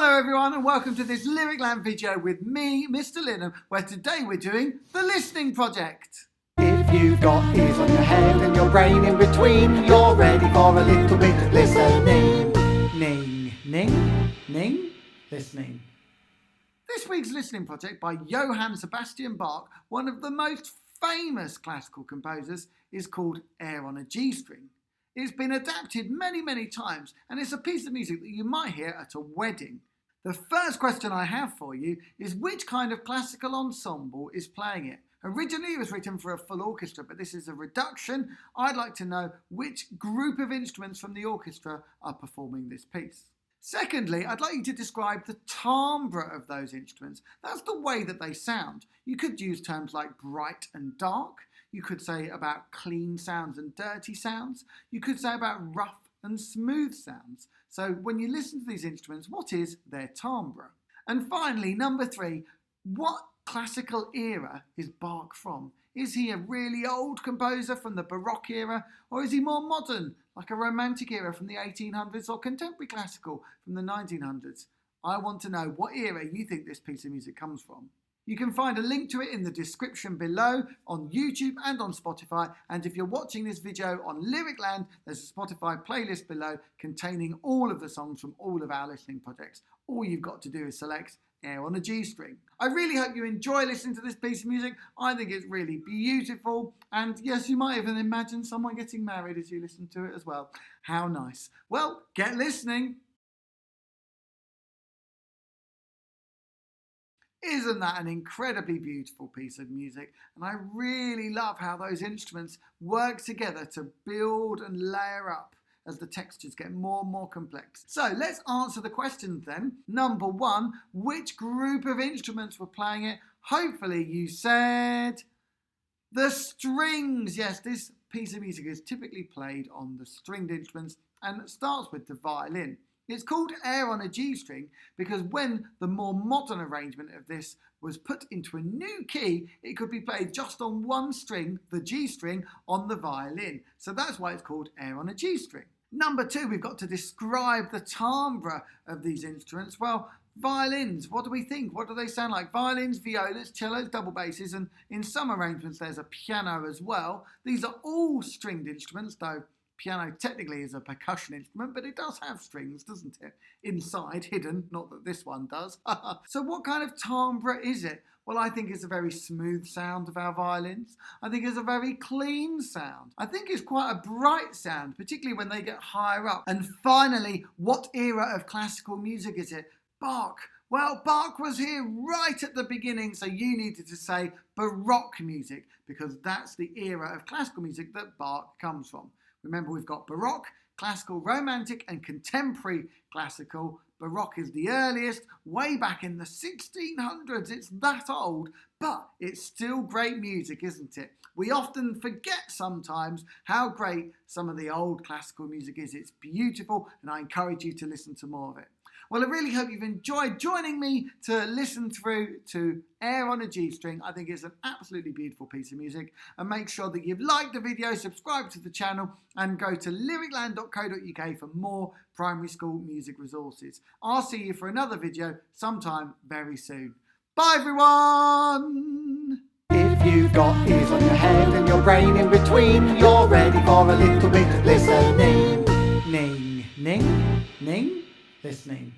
Hello everyone and welcome to this LyricLand video with me, Mr. Linham, where today we're doing the Listening Project. If you've got ears on your head and your brain in between, you're ready for a little bit of listening. Ning, ning, ning, listening. This week's Listening Project by Johann Sebastian Bach, one of the most famous classical composers, is called Air on a G String. It's been adapted many times and it's a piece of music that you might hear at a wedding. The first question I have for you is which kind of classical ensemble is playing it? Originally it was written for a full orchestra, but this is a reduction. I'd like to know which group of instruments from the orchestra are performing this piece. Secondly, I'd like you to describe the timbre of those instruments. That's the way that they sound. You could use terms like bright and dark. You could say about clean sounds and dirty sounds. You could say about rough and smooth sounds. So when you listen to these instruments, what is their timbre? And finally, number 3, what classical era is Bach from? Is he a really old composer from the Baroque era, or is he more modern, like a Romantic era from the 1800s, or contemporary classical from the 1900s? I want to know what era you think this piece of music comes from. You can find a link to it in the description below on YouTube and on Spotify, and if you're watching this video on LyricLand, there's a Spotify playlist below containing all of the songs from all of our listening projects. All you've got to do is select Air on a G String. I really hope you enjoy listening to this piece of music. I think it's really beautiful, and yes, you might even imagine someone getting married as you listen to it as well. How nice. Well, get listening. Isn't that an incredibly beautiful piece of music? And I really love how those instruments work together to build and layer up as the textures get more and more complex. So let's answer the questions then. Number 1, which group of instruments were playing it? Hopefully you said the strings. Yes, this piece of music is typically played on the stringed instruments and it starts with the violin. It's called Air on a G String because when the more modern arrangement of this was put into a new key, it could be played just on one string, the G string, on the violin. So that's why it's called Air on a G String. Number 2, we've got to describe the timbre of these instruments. Well, violins, what do we think? What do they sound like? Violins, violas, cellos, double basses, and in some arrangements there's a piano as well. These are all stringed instruments, though piano technically is a percussion instrument, but it does have strings, doesn't it? Inside, hidden, not that this one does. So what kind of timbre is it? Well, I think it's a very smooth sound of our violins. I think it's a very clean sound. I think it's quite a bright sound, particularly when they get higher up. And finally, what era of classical music is it? Bach. Well, Bach was here right at the beginning, so you needed to say Baroque music, because that's the era of classical music that Bach comes from. Remember, we've got Baroque, Classical, Romantic and Contemporary Classical. Baroque is the earliest, way back in the 1600s. It's that old, but it's still great music, isn't it? We often forget sometimes how great some of the old classical music is. It's beautiful, and I encourage you to listen to more of it. Well, I really hope you've enjoyed joining me to listen through to Air on a G String. I think it's an absolutely beautiful piece of music. And make sure that you've liked the video, subscribe to the channel, and go to lyricland.co.uk for more primary school music resources. I'll see you for another video sometime very soon. Bye, everyone! If you've got ears on your head and your brain in between, you're ready for a little bit of listening. Ning, ning, ning, listening.